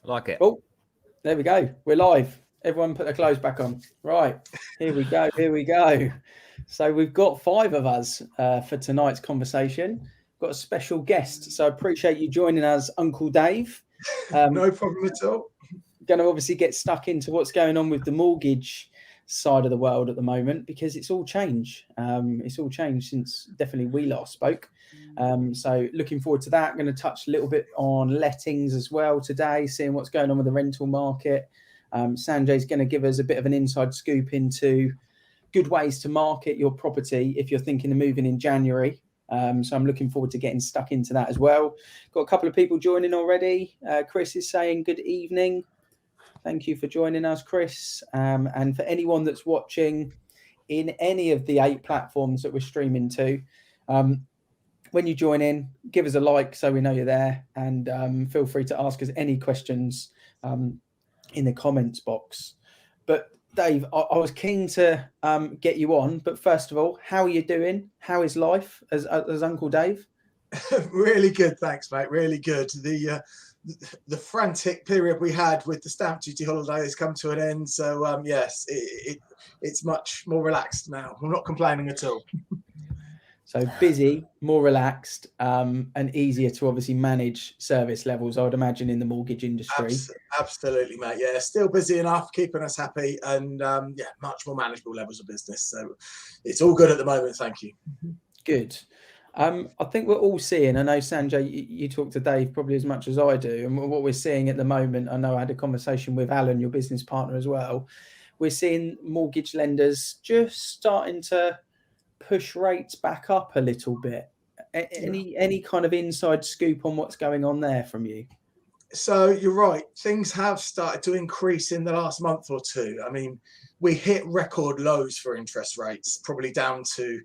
Like it. Oh, there we go. We're live. Everyone put their clothes back on. Right, here we go. Here we go. So we've got 5 of us for tonight's conversation. Got a special guest. So I appreciate you joining us, Uncle Dave. No problem at all. Going to obviously get stuck into what's going on with the mortgage side of the world at the moment, because it's all changed. It's all changed since definitely we last spoke. So looking forward to that. I'm going to touch a little bit on lettings as well today, seeing what's going on with the rental market. Sanjay's going to give us a bit of an inside scoop into good ways to market your property if you're thinking of moving in January. So I'm looking forward to getting stuck into that as well. Got a couple of people joining already. Chris is saying good evening. Thank you for joining us, Chris. And for anyone that's watching in any of the 8 platforms that we're streaming to, when you join in, give us a like so we know you're there, and feel free to ask us any questions in the comments box. But Dave, I was keen to get you on. But first of all, how are you doing? How is life as Uncle Dave? Really good, thanks, mate. Really good. The frantic period we had with the stamp duty holiday has come to an end. So yes, it's much more relaxed now. I'm not complaining at all. So busy, more relaxed, and easier to obviously manage service levels, I would imagine, in the mortgage industry. Absolutely, mate. Yeah, still busy enough, keeping us happy, and yeah, much more manageable levels of business. So it's all good at the moment. Thank you. Good. I think we're all seeing, I know, Sanjay, you talk to Dave probably as much as I do, and what we're seeing at the moment, I know I had a conversation with Alan, your business partner, as well. We're seeing mortgage lenders just starting to push rates back up a little bit. Any kind of inside scoop on what's going on there from you? So you're right. Things have started to increase in the last month or two. I mean, we hit record lows for interest rates, probably down to,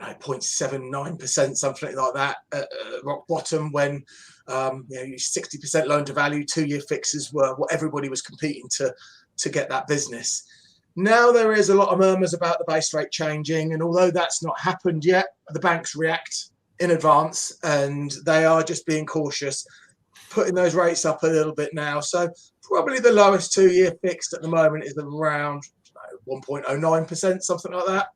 I don't know, 0.79%, something like that, at rock bottom, when 60% loan to value, 2-year fixes were what everybody was competing to get that business. Now there is a lot of murmurs about the base rate changing, and although that's not happened yet, the banks react in advance, and they are just being cautious, putting those rates up a little bit now. So probably the lowest 2-year fixed at the moment is around 1.09%, something like that.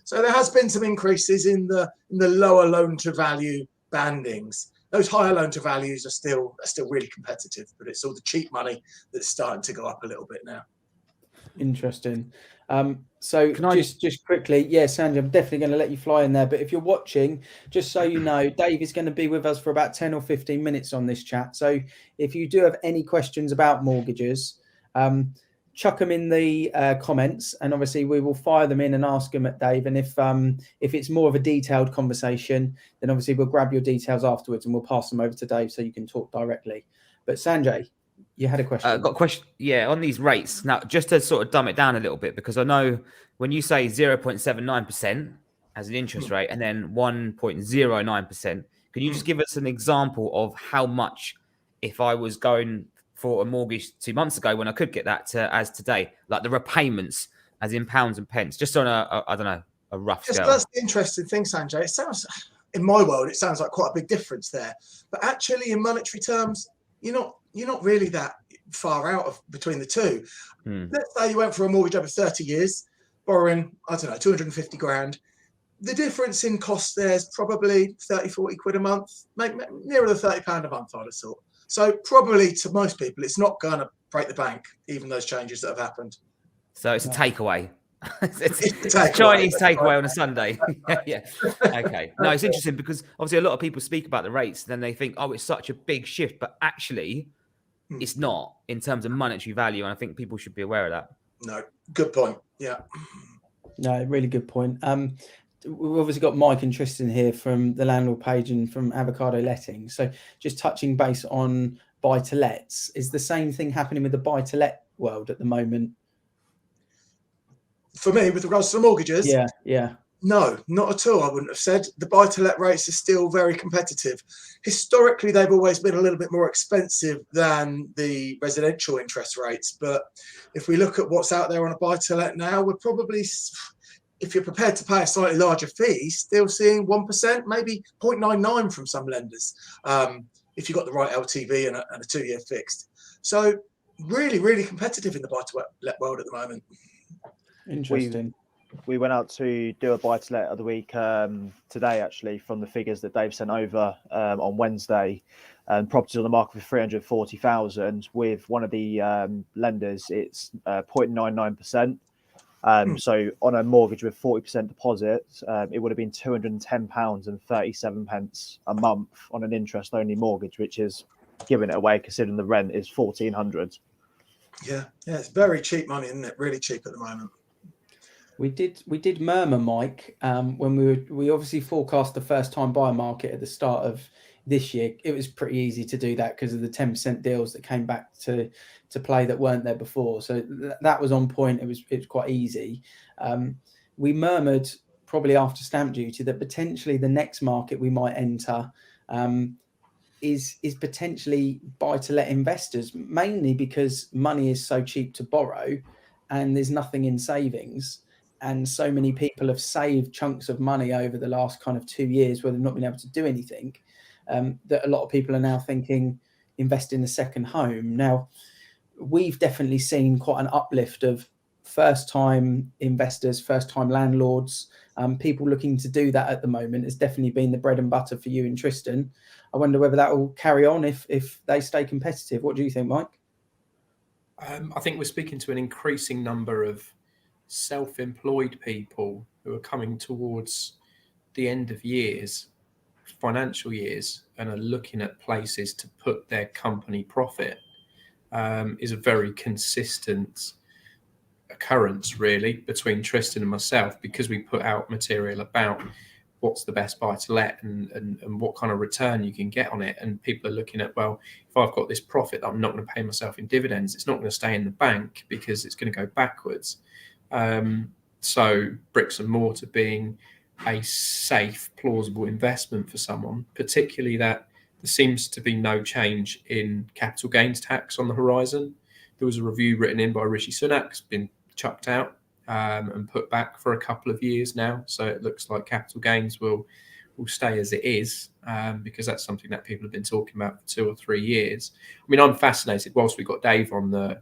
So there has been some increases in the lower loan to value bandings. Those higher loan to values are still really competitive, but it's all the cheap money that's starting to go up a little bit now. Interesting. So can I just quickly, Sanjay, I'm definitely going to let you fly in there. But if you're watching, just so you know, Dave is going to be with us for about 10 or 15 minutes on this chat. So if you do have any questions about mortgages, chuck them in the comments, and obviously we will fire them in and ask them at Dave. And if it's more of a detailed conversation, then obviously we'll grab your details afterwards and we'll pass them over to Dave so you can talk directly. But Sanjay, you had a question. Got a question, on these rates. Now, just to sort of dumb it down a little bit, because I know when you say 0.79% as an interest rate and then 1.09%, can you just give us an example of how much, if I was going for a mortgage 2 months ago when I could get that as today, like the repayments as in pounds and pence, just on a rough scale? That's the interesting thing, Sanjay. It sounds, in my world, it sounds like quite a big difference there. But actually, in monetary terms, you're not really that far out of between the two. Let's say you went for a mortgage over 30 years, borrowing, 250 grand. The difference in cost there is probably 30, 40 quid a month, maybe nearer the £30 a month, I'd have thought. So probably to most people, it's not going to break the bank, even those changes that have happened. So it's a takeaway. It's a Chinese takeaway on a Sunday. Yeah. Okay. No, it's interesting because obviously a lot of people speak about the rates, then they think, it's such a big shift, but actually it's not in terms of monetary value. And I think people should be aware of that. No, good point. Yeah. No, really good point. We've obviously got Mike and Tristan here from the landlord page and from Avocado Letting. So just touching base on buy-to-lets, is the same thing happening with the buy-to-let world at the moment? For me, with regards to the mortgages? Yeah. No, not at all. I wouldn't have said. The buy-to-let rates are still very competitive. Historically, they've always been a little bit more expensive than the residential interest rates. But if we look at what's out there on a buy-to-let now, we're probably, if you're prepared to pay a slightly larger fee, still seeing 1%, maybe 0.99 from some lenders. if you've got the right LTV and a 2-year fixed. So really, really competitive in the buy-to-let world at the moment. Interesting. We went out to do a buy-to-let of the week today, actually, from the figures that Dave sent over on Wednesday. And properties on the market for 340,000 with one of the lenders, it's 0.99%. So on a mortgage with 40% deposit, it would have been £210.37 a month on an interest-only mortgage, which is giving it away considering the rent is £1,400. Yeah, it's very cheap money, isn't it? Really cheap at the moment. We did murmur, Mike, when we obviously forecast the first-time buyer market at the start of this year. It was pretty easy to do that because of the 10% deals that came back to play that weren't there before. So that was on point. It was quite easy. We murmured probably after stamp duty that potentially the next market we might enter is potentially buy-to-let investors, mainly because money is so cheap to borrow and there's nothing in savings. And so many people have saved chunks of money over the last kind of 2 years where they've not been able to do anything, that a lot of people are now thinking invest in a second home. Now, we've definitely seen quite an uplift of first-time investors, first-time landlords, people looking to do that at the moment. Has definitely been the bread and butter for you and Tristan. I wonder whether that will carry on if they stay competitive. What do you think, Mike? I think we're speaking to an increasing number of self-employed people who are coming towards the end of years, financial years, and are looking at places to put their company profit. Is a very consistent occurrence, really, between Tristan and myself, because we put out material about what's the best buy to let and what kind of return you can get on it. And people are looking at, well, if I've got this profit that I'm not going to pay myself in dividends, it's not going to stay in the bank because it's going to go backwards. So bricks and mortar being a safe, plausible investment for someone, particularly that there seems to be no change in capital gains tax on the horizon. There was a review written in by Rishi Sunak, it's been chucked out and put back for a couple of years now. So it looks like capital gains will stay as it is, because that's something that people have been talking about for 2 or 3 years. I mean, I'm fascinated, whilst we've got Dave on the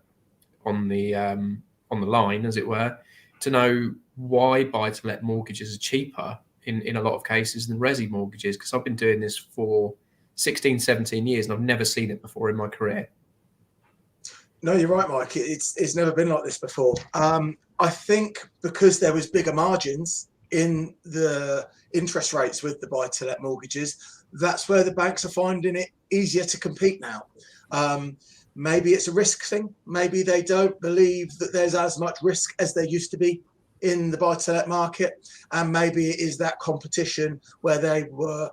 line, as it were, to know why buy-to-let mortgages are cheaper in a lot of cases than resi mortgages, because I've been doing this for 16, 17 years and I've never seen it before in my career. No, you're right, Mike. It's never been like this before. I think because there was bigger margins in the interest rates with the buy-to-let mortgages, that's where the banks are finding it easier to compete now. Maybe it's a risk thing. Maybe they don't believe that there's as much risk as there used to be in the buy-to-let market. And maybe it is that competition where the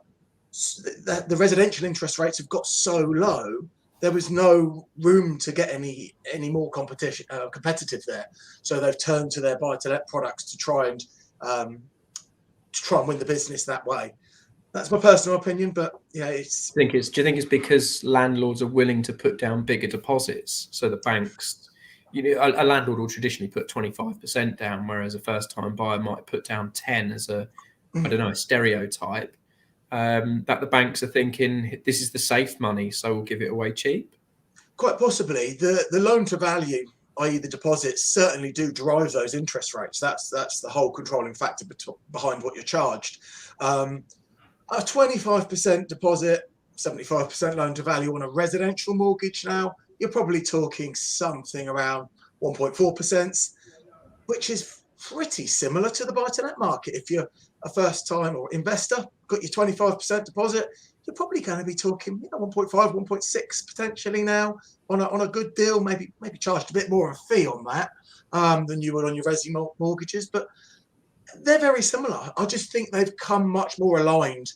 residential interest rates have got so low, there was no room to get any more competitive there. So they've turned to their buy-to-let products to try and win the business that way. That's my personal opinion, but yeah, do you think it's because landlords are willing to put down bigger deposits? So the banks, a landlord will traditionally put 25% down, whereas a first-time buyer might put down 10 as a stereotype. That the banks are thinking this is the safe money, so we'll give it away cheap. Quite possibly, the loan to value, i.e. the deposits, certainly do drive those interest rates. That's the whole controlling factor behind what you're charged. A 25% deposit, 75% loan to value on a residential mortgage now, you're probably talking something around 1.4%, which is pretty similar to the buy-to-let market. If you're a first-time or investor, got your 25% deposit, you're probably going to be talking 1.5, 1.6 potentially now on a good deal. Maybe charged a bit more of a fee on that than you would on your resi mortgages, but they're very similar. I just think they've come much more aligned,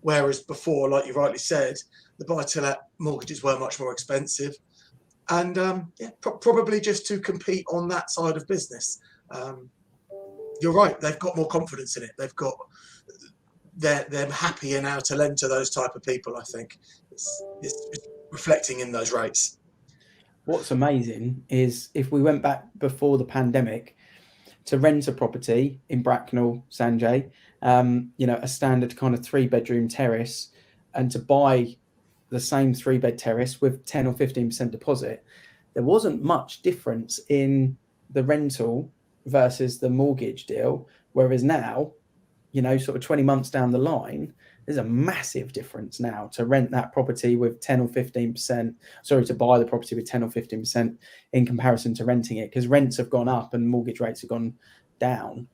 whereas before, like you rightly said, the buy-to-let mortgages were much more expensive, and probably just to compete on that side of business. You're right; they've got more confidence in it. They're happier now to lend to those type of people. I think it's reflecting in those rates. What's amazing is if we went back before the pandemic, to rent a property in Bracknell, Sanjay, a standard kind of 3-bedroom terrace, and to buy the same 3-bed terrace with 10 or 15% deposit, there wasn't much difference in the rental versus the mortgage deal. Whereas now, sort of 20 months down the line, there's a massive difference now to rent that property with 10 or 15%, to buy the property with 10 or 15% in comparison to renting it, because rents have gone up and mortgage rates have gone down.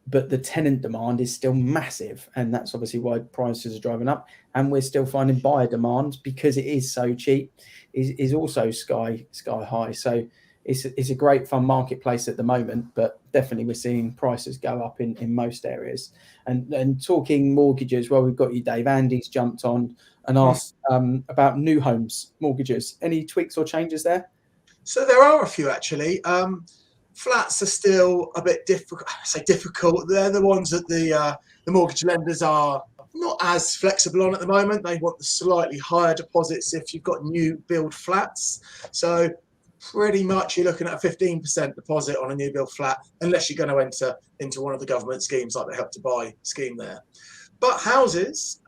But the tenant demand is still massive, and that's obviously why prices are driving up. And we're still finding buyer demand, because it is so cheap, is also sky high. So it's a great fun marketplace at the moment, but definitely we're seeing prices go up in most areas. And talking mortgages, well, we've got you, Dave. Andy's jumped on and asked about new homes mortgages. Any tweaks or changes there? So there are a few, actually. Flats are still a bit difficult. I say difficult. They're the ones that the mortgage lenders are not as flexible on at the moment. They want the slightly higher deposits if you've got new build flats. So pretty much you're looking at a 15% deposit on a new build flat, unless you're going to enter into one of the government schemes like the Help to Buy scheme there. But houses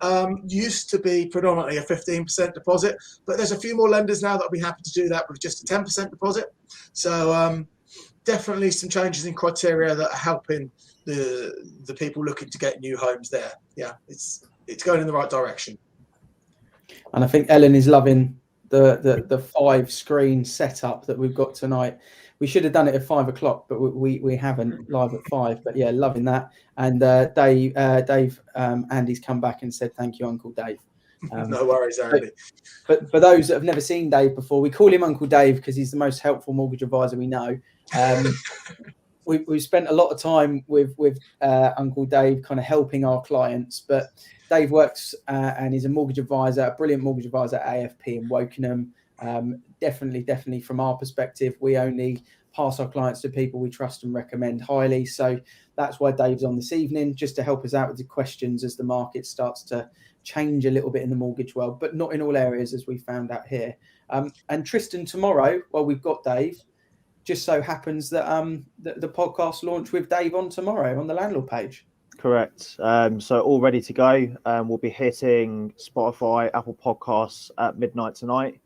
used to be predominantly a 15% deposit, but there's a few more lenders now that will be happy to do that with just a 10% deposit. So definitely some changes in criteria that are helping the people looking to get new homes there. Yeah, it's going in the right direction. And I think Ellen is loving the 5-screen setup that we've got tonight. We should have done it at 5 o'clock, but we haven't, live at 5. But yeah, loving that. And Dave, Andy's come back and said thank you, Uncle Dave. No worries, Andy. But for those that have never seen Dave before, we call him Uncle Dave because he's the most helpful mortgage advisor we know. We've spent a lot of time with Uncle Dave kind of helping our clients, but Dave works and he's a mortgage advisor, a brilliant mortgage advisor at AFP in Wokingham. Definitely from our perspective, we only pass our clients to people we trust and recommend highly. So that's why Dave's on this evening, just to help us out with the questions as the market starts to change a little bit in the mortgage world, but not in all areas, as we found out here. And Tristan, tomorrow, well, we've got Dave. Just so happens that the podcast launch with Dave on tomorrow on the landlord page. Correct. So all ready to go. We'll be hitting Spotify, Apple Podcasts at midnight tonight.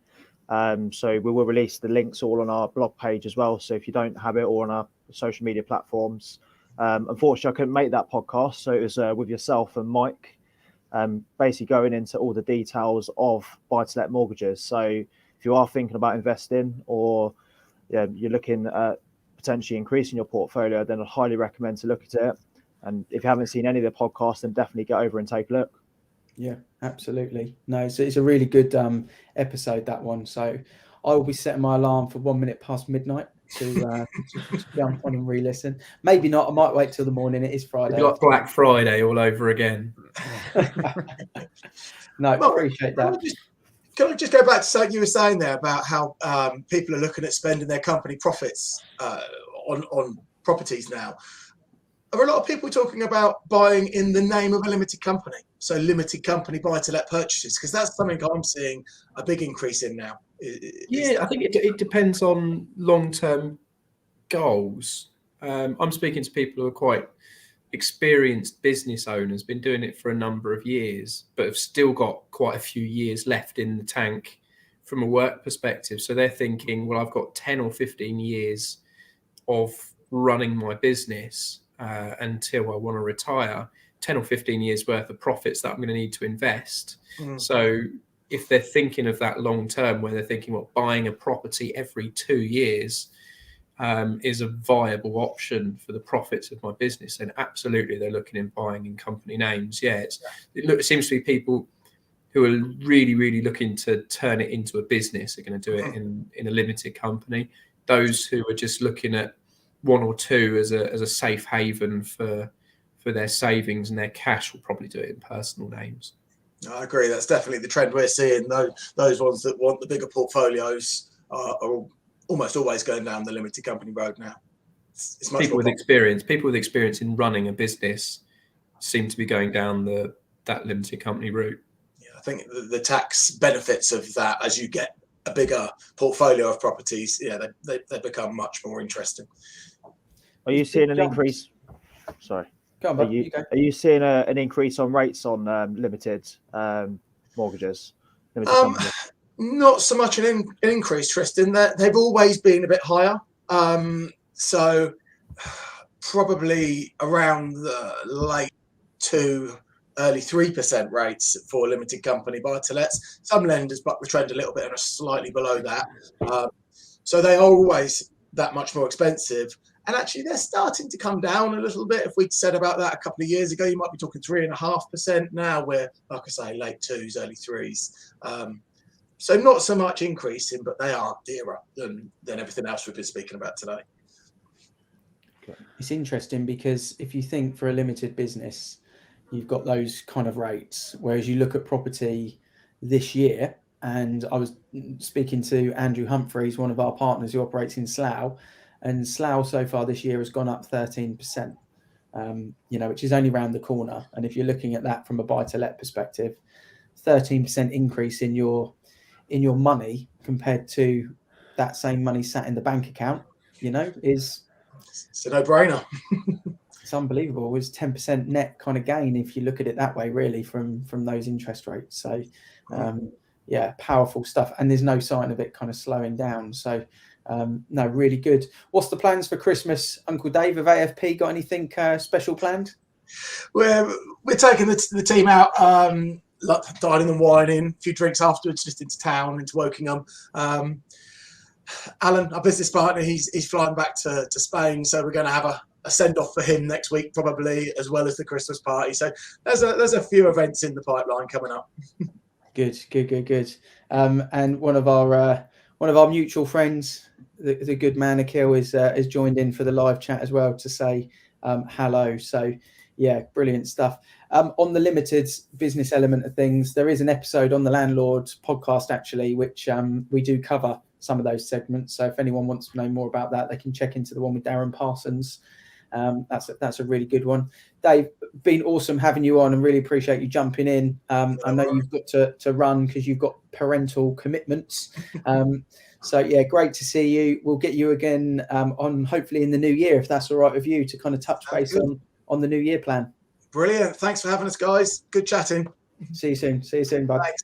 So we will release the links all on our blog page as well. So if you don't have it, or on our social media platforms, unfortunately I couldn't make that podcast. So it was with yourself and Mike, basically going into all the details of buy-to-let mortgages. So if you are thinking about investing, or you're looking at potentially increasing your portfolio, then I'd highly recommend to look at it. And if you haven't seen any of the podcasts, then definitely get over and take a look. Yeah, absolutely. No, so it's a really good episode, that one. So I will be setting my alarm for 1 minute past midnight to jump on and re-listen. Maybe not. I might wait till the morning. It is Friday. It's like Black Friday all over again. No, well, appreciate that. Can I just go back to something you were saying there about how people are looking at spending their company profits on properties now? Are a lot of people talking about buying in the name of a limited company? So limited company buy-to-let purchases, because that's something I'm seeing a big increase in now. I think it depends on long-term goals. I'm speaking to people who are quite experienced business owners, been doing it for a number of years, but have still got quite a few years left in the tank from a work perspective. So they're thinking, well, I've got 10 or 15 years of running my business until I want to retire, 10 or 15 years worth of profits that I'm going to need to invest. So if they're thinking of that long term, where they're thinking, well, buying a property every 2 years is a viable option for the profits of my business, and absolutely they're looking in buying in company names. It seems to be people who are really, really looking to turn it into a business are going to do it in a limited company. Those who are just looking at one or two as a safe haven for their savings and their cash will probably do it in personal names. I agree. That's definitely the trend we're seeing. Those ones that want the bigger portfolios are almost always going down the limited company road now. It's much people with experience in running a business seem to be going down that limited company route. Yeah, I think the tax benefits of that, as you get a bigger portfolio of properties, they become much more interesting. Are you seeing an increase? Sorry. Go on, are you seeing an increase on rates on limited mortgages? limited company? Not so much an increase, Tristan. They've always been a bit higher. So probably around the late 2, early 3% rates for limited company buy-to-lets. Some lenders buck the trend a little bit and are slightly below that. So they are always that much more expensive. And actually, they're starting to come down a little bit. If we'd said about that a couple of years ago, you might be talking 3.5%. Now we're, like I say, late 2s, early 3s. So not so much increasing, but they are dearer than everything else we've been speaking about today. It's interesting because if you think for a limited business, you've got those kind of rates, whereas you look at property this year, and I was speaking to Andrew Humphreys, one of our partners who operates in Slough, and Slough so far this year has gone up 13%, which is only round the corner. And if you're looking at that from a buy-to-let perspective, 13% increase in your money compared to that same money sat in the bank account, is it's a no-brainer. It's unbelievable. It's 10% net kind of gain if you look at it that way, really, from those interest rates. So, powerful stuff. And there's no sign of it kind of slowing down. So, no, really good. What's the plans for Christmas, Uncle Dave? Have AFP got anything special planned? We're taking the team out, dining and wining, a few drinks afterwards, just into town, into Wokingham. Alan, our business partner, he's flying back to Spain, so we're going to have a send-off for him next week, probably, as well as the Christmas party. So there's a few events in the pipeline coming up. Good. And one of our mutual friends, the good man Akil, is joined in for the live chat as well to say hello. So yeah, brilliant stuff. On the limited business element of things, there is an episode on the Landlord podcast actually, which we do cover some of those segments. So if anyone wants to know more about that, they can check into the one with Darren Parsons. That's a really good one. Dave, been awesome having you on and really appreciate you jumping in. I know you've got to run because you've got parental commitments. So yeah, great to see you. We'll get you again on hopefully in the new year, if that's all right with you, to kind of touch base on the new year plan. Brilliant. Thanks for having us, guys. Good chatting. See you soon, bud. Thanks.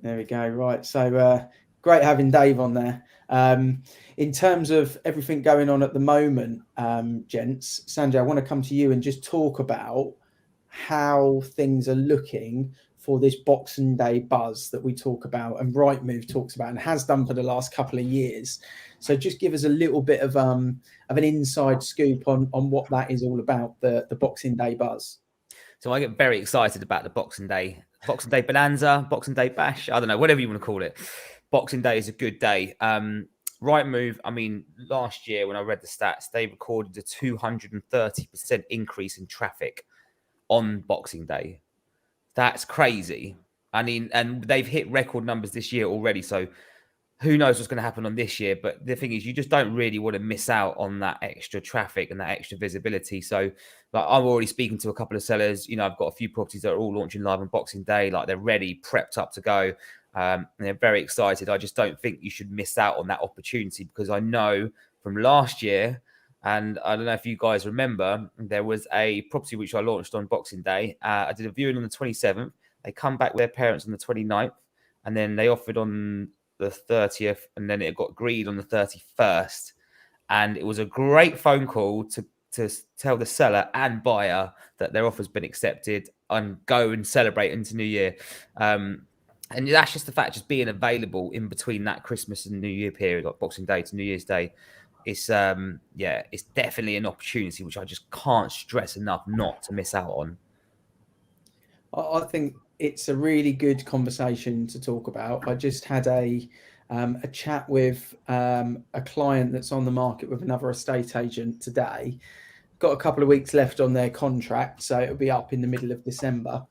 There we go. Right. So great having Dave on there. In terms of everything going on at the moment, gents, Sanjay, I want to come to you and just talk about how things are looking for this Boxing Day buzz that we talk about and Rightmove talks about and has done for the last couple of years. So just give us a little bit of an inside scoop on what that is all about, the Boxing Day buzz. So I get very excited about the Boxing Day bonanza, Boxing Day bash. I don't know, whatever you want to call it. Boxing Day is a good day. Rightmove, I mean, last year when I read the stats, they recorded a 230% increase in traffic on Boxing Day. That's crazy. I mean, and they've hit record numbers this year already. So who knows what's going to happen on this year? But the thing is, you just don't really want to miss out on that extra traffic and that extra visibility. So like, I'm already speaking to a couple of sellers. I've got a few properties that are all launching live on Boxing Day. Like they're ready, prepped up to go. And they're very excited. I just don't think you should miss out on that opportunity because I know from last year, and I don't know if you guys remember, there was a property which I launched on Boxing Day. I did a viewing on the 27th. They come back with their parents on the 29th, and then they offered on the 30th, and then it got agreed on the 31st. And it was a great phone call to tell the seller and buyer that their offer's been accepted and go and celebrate into New Year. And that's just the fact, just being available in between that Christmas and New Year period, like Boxing Day to New Year's Day. It's it's definitely an opportunity which I just can't stress enough not to miss out on. I think it's a really good conversation to talk about. I just had a chat with a client that's on the market with another estate agent today. Got a couple of weeks left on their contract, so it'll be up in the middle of December.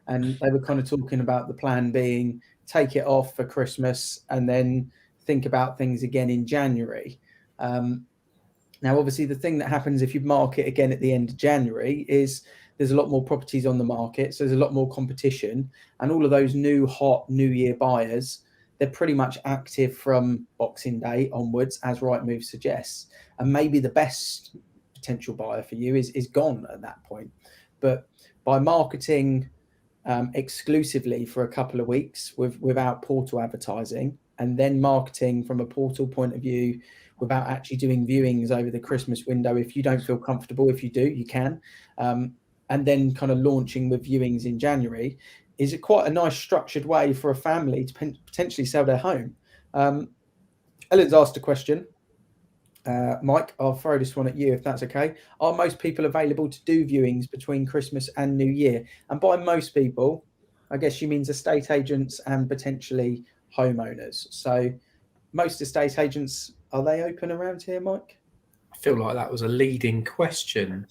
And they were kind of talking about the plan being take it off for Christmas and then think about things again in January. Now, obviously, the thing that happens if you market again at the end of January is there's a lot more properties on the market. So there's a lot more competition. And all of those new hot New Year buyers, they're pretty much active from Boxing Day onwards, as Rightmove suggests. And maybe the best potential buyer for you is gone at that point. But by marketing exclusively for a couple of weeks without portal advertising, and then marketing from a portal point of view without actually doing viewings over the Christmas window. If you don't feel comfortable, if you do, you can. And then kind of launching with viewings in January is quite a nice structured way for a family to potentially sell their home. Ellen's asked a question. Mike, I'll throw this one at you if that's okay. Are most people available to do viewings between Christmas and New Year? And by most people, I guess she means estate agents and potentially homeowners. So most estate agents, are they open around here, Mike? I feel like that was a leading question.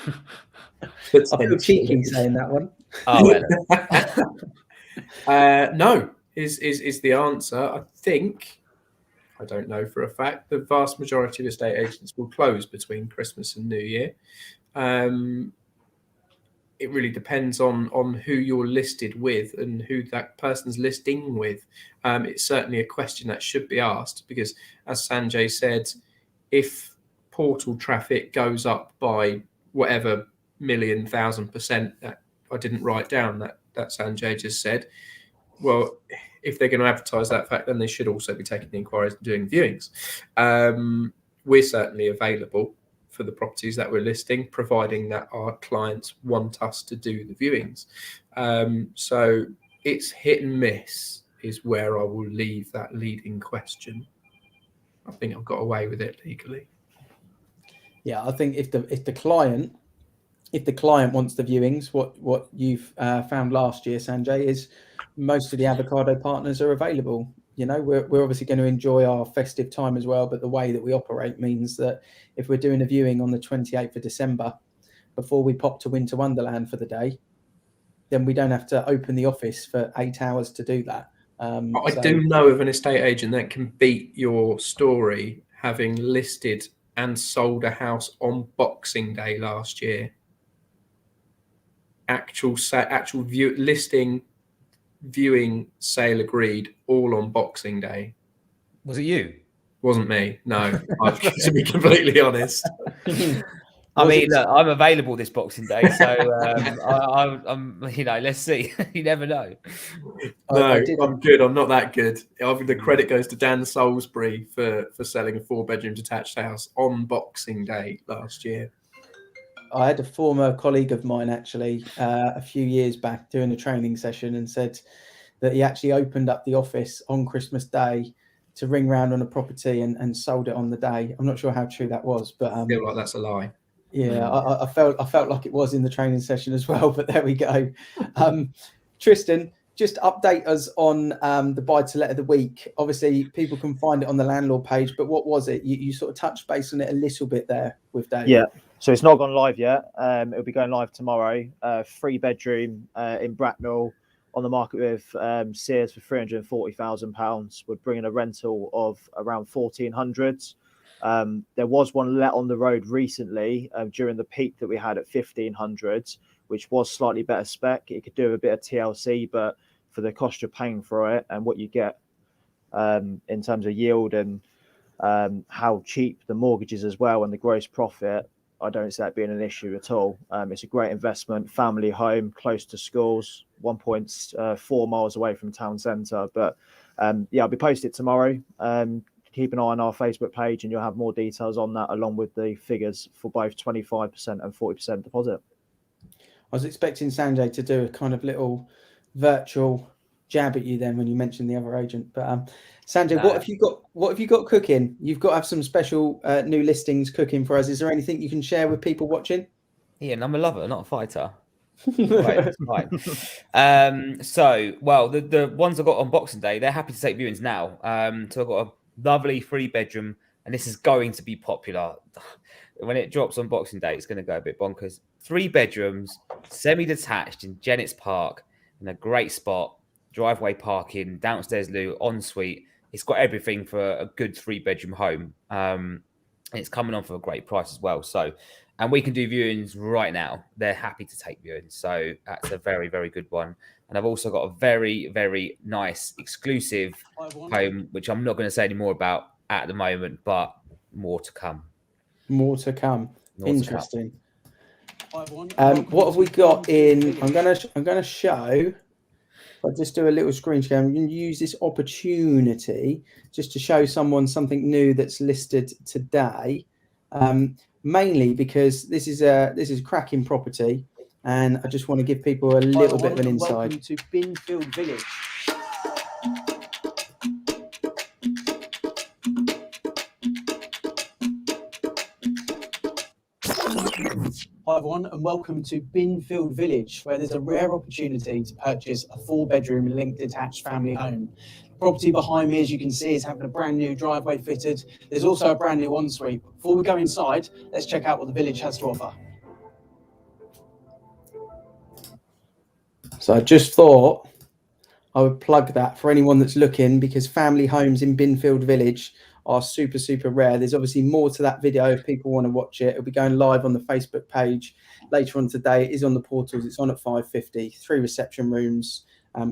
I feel cheeky saying that one. Oh, no, is the answer. I think, I don't know for a fact, the vast majority of estate agents will close between Christmas and New Year. It really depends on who you're listed with and who that person's listing with. It's certainly a question that should be asked because, as Sanjay said, if portal traffic goes up by whatever 1,000,000% that I didn't write down that Sanjay just said, well, if they're going to advertise that fact, then they should also be taking the inquiries and doing viewings. We're certainly available for the properties that we're listing, providing that our clients want us to do the viewings. So it's hit and miss is where I will leave that leading question. I think I've got away with it legally. Yeah, I think if the client wants the viewings, what you've found last year, Sanjay, is most of the avocado partners are available. You know, we're obviously going to enjoy our festive time as well, but the way that we operate means that if we're doing a viewing on the 28th of December before we pop to Winter Wonderland for the day, then we don't have to open the office for 8 hours to do that. I do know of an estate agent that can beat your story, having listed and sold a house on Boxing Day last year. Actual listing, viewing, sale agreed, all on Boxing Day. was it you? Wasn't me, no. To be completely honest. I mean, look, I'm available this Boxing Day, so I'm let's see. You never know. No, I'm good. I'm not that good. The credit goes to Dan Salisbury for selling a 4-bedroom detached house on Boxing Day last year. I had a former colleague of mine actually a few years back doing a training session and said that he actually opened up the office on Christmas Day to ring round on a property and sold it on the day. I'm not sure how true that was, but I feel like that's a lie. Yeah, I felt like it was in the training session as well, but there we go. Tristan, just update us on the buy to let of the week. Obviously, people can find it on the landlord page, but what was it? You sort of touched base on it a little bit there with Dave. Yeah, so it's not gone live yet. It'll be going live tomorrow. 3-bedroom in Bracknell, on the market with Sears for £340,000. Would bring in a rental of around 1,400. There was one let on the road recently during the peak that we had at 1,500, which was slightly better spec. It could do a bit of TLC, but for the cost you're paying for it and what you get in terms of yield and how cheap the mortgage is as well and the gross profit, I don't see that being an issue at all. It's a great investment, family home, close to schools, 1.4 miles away from town centre. But I'll be posted tomorrow. Keep an eye on our Facebook page and you'll have more details on that along with the figures for both 25% and 40% deposit. I was expecting Sanjay to do a kind of little virtual jab at you then when you mentioned the other agent. But Sanjay, no. What have you got cooking? You've got to have some special new listings cooking for us. Is there anything you can share with people watching? Yeah, and I'm a lover, not a fighter. Right, that's fine. So, well, the ones I got on Boxing Day, they're happy to take viewings now. So I've got a lovely 3-bedroom, and this is going to be popular. When it drops on Boxing Day, it's going to go a bit bonkers. 3 bedrooms, semi-detached in Jennings Park, in a great spot, driveway parking, downstairs loo, ensuite. It's got everything for a good 3-bedroom home. And it's coming on for a great price as well. So, and we can do viewings right now. They're happy to take viewings. So that's a very, very good one. And I've also got a very, very nice exclusive home, which I'm not going to say any more about at the moment, but more to come. More to come. Interesting. What have we got in? I'm gonna show. I'll just do a little screen share. I'm going to use this opportunity just to show someone something new that's listed today. Mainly because this is a cracking property, and I just want to give people a little bit of an insight. Welcome to Binfield Village. Hi everyone, and welcome to Binfield Village, where there's a rare opportunity to purchase a 4-bedroom linked detached family home. The property behind me, as you can see, is having a brand new driveway fitted. There's also a brand new ensuite. Before we go inside, let's check out what the village has to offer. So I just thought I would plug that for anyone that's looking, because family homes in Binfield Village are super, super rare. There's obviously more to that video if people want to watch it. It'll be going live on the Facebook page later on today. It is on the portals. It's on at 5:50. 3 reception rooms,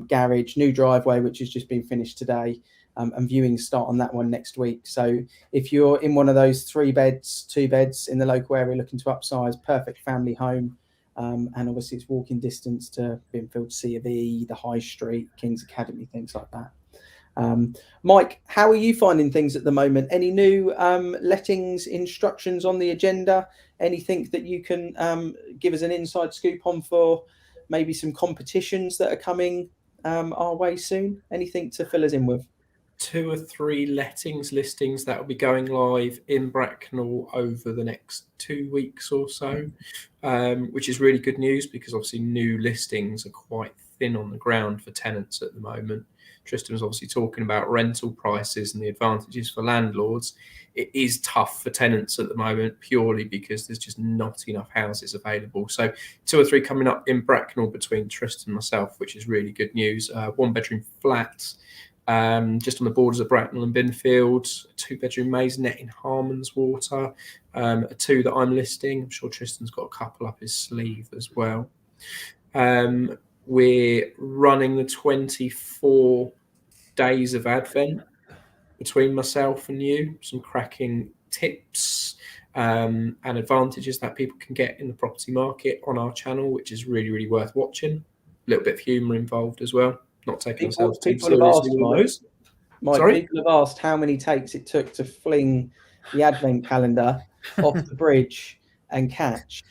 garage, new driveway, which has just been finished today, and viewings start on that one next week. So if you're in one of those 3 beds, 2 beds in the local area looking to upsize, perfect family home. And obviously it's walking distance to Binfield C of E, the High Street, King's Academy, things like that. Mike, how are you finding things at the moment? Any new lettings instructions on the agenda? Anything that you can give us an inside scoop on for maybe some competitions that are coming our way soon? Anything to fill us in with? 2 or 3 lettings listings that will be going live in Bracknell over the next 2 weeks or so, which is really good news because obviously new listings are quite thin on the ground for tenants at the moment. Tristan was obviously talking about rental prices and the advantages for landlords. It is tough for tenants at the moment purely because there's just not enough houses available. So 2 or 3 coming up in Bracknell between Tristan and myself, which is really good news. 1-bedroom flats. Just on the borders of Bracknell and Binfield, a 2-bedroom maisonette in Harmonswater, a 2 that I'm listing. I'm sure Tristan's got a couple up his sleeve as well. We're running the 24 days of Advent between myself and you, some cracking tips and advantages that people can get in the property market on our channel, which is really, really worth watching. A little bit of humour involved as well. Not taking ourselves too seriously with those. Mike, people have asked how many takes it took to fling the advent calendar off the bridge and catch.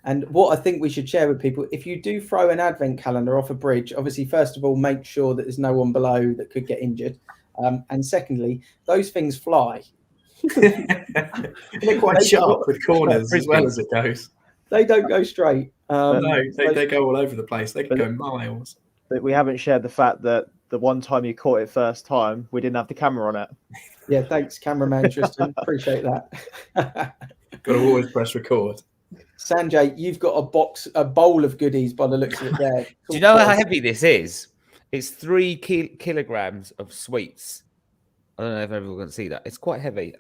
And what I think we should share with people, if you do throw an advent calendar off a bridge, obviously, first of all, make sure that there's no one below that could get injured. And secondly, those things fly. They're quite sharp with corners as well as it goes. They don't go straight. No, they go all over the place. They can go miles. But we haven't shared the fact that the one time you caught it first time, we didn't have the camera on it. Yeah, thanks, cameraman Tristan. Appreciate that. Got to always press record. Sanjay, you've got a bowl of goodies by the looks of it there. Do you know how heavy this is? It's 3 kilograms of sweets. I don't know if everyone can see that. It's quite heavy.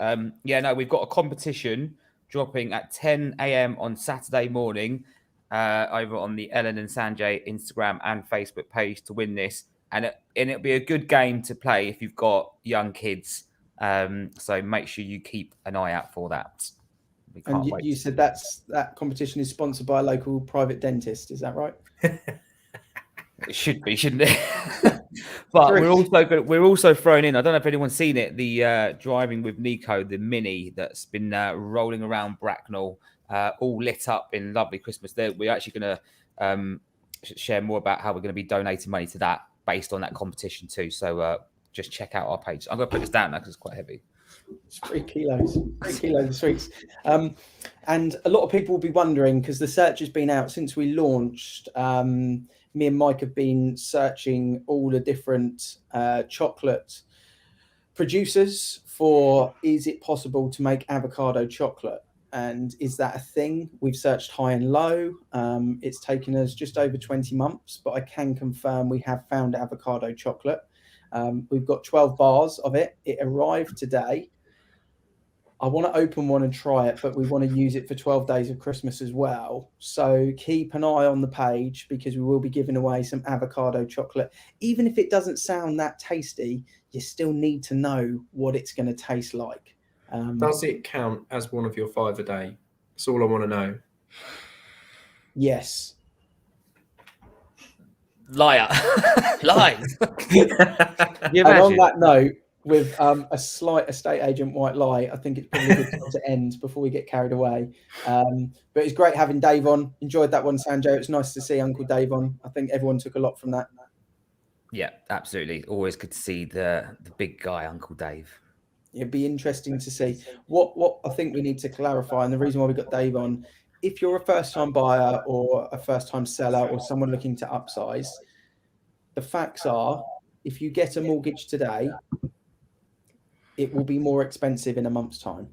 We've got a competition dropping at 10 a.m. on Saturday morning over on the Ellen and Sanjay Instagram and Facebook page to win this. And it'll be a good game to play if you've got young kids. So make sure you keep an eye out for that. And you said that competition is sponsored by a local private dentist. Is that right? It should be, shouldn't it? But we're also throwing in. I don't know if anyone's seen it. The Driving with Nico, the mini that's been rolling around Bracknell, all lit up in lovely Christmas. We're actually going to share more about how we're going to be donating money to that based on that competition too. So just check out our page. I'm going to put this down now because it's quite heavy. It's 3 kilos of sweets. And a lot of people will be wondering, because the search has been out since we launched. Me and Mike have been searching all the different chocolate producers for, is it possible to make avocado chocolate? And is that a thing? We've searched high and low. It's taken us just over 20 months, but I can confirm we have found avocado chocolate. We've got 12 bars of it. It arrived today. I want to open one and try it, but we want to use it for 12 days of Christmas as well. So keep an eye on the page because we will be giving away some avocado chocolate. Even if it doesn't sound that tasty, you still need to know what it's going to taste like. Does it count as one of your 5 a day? That's all I want to know. Yes. Liar. Lies. You And on imagine? that note, with a slight estate agent white lie, I think it's probably a good time to end before we get carried away. But it's great having Dave on. Enjoyed that one, Sanjay. It's nice to see Uncle Dave on. I think everyone took a lot from that. Yeah, absolutely. Always good to see the big guy, Uncle Dave. It'd be interesting to see what I think we need to clarify. And the reason why we got Dave on, if you're a first-time buyer or a first-time seller or someone looking to upsize, the facts are, if you get a mortgage today, it will be more expensive in a month's time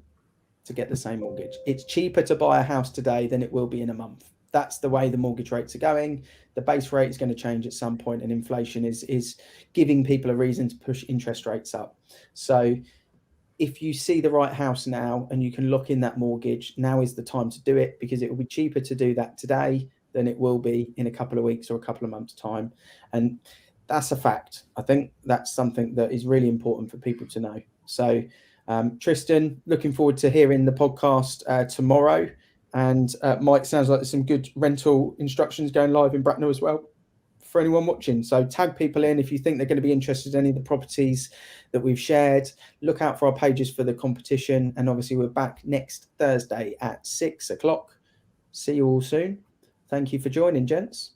to get the same mortgage. It's cheaper to buy a house today than it will be in a month. That's the way the mortgage rates are going. The base rate is going to change at some point, and inflation is giving people a reason to push interest rates up. So if you see the right house now and you can lock in that mortgage, now is the time to do it, because it will be cheaper to do that today than it will be in a couple of weeks or a couple of months' time. And that's a fact. I think that's something that is really important for people to know. So, Tristan, looking forward to hearing the podcast tomorrow. And Mike, sounds like there's some good rental instructions going live in Bracknell as well for anyone watching. So tag people in if you think they're going to be interested in any of the properties that we've shared. Look out for our pages for the competition. And obviously we're back next Thursday at 6 o'clock. See you all soon. Thank you for joining, gents.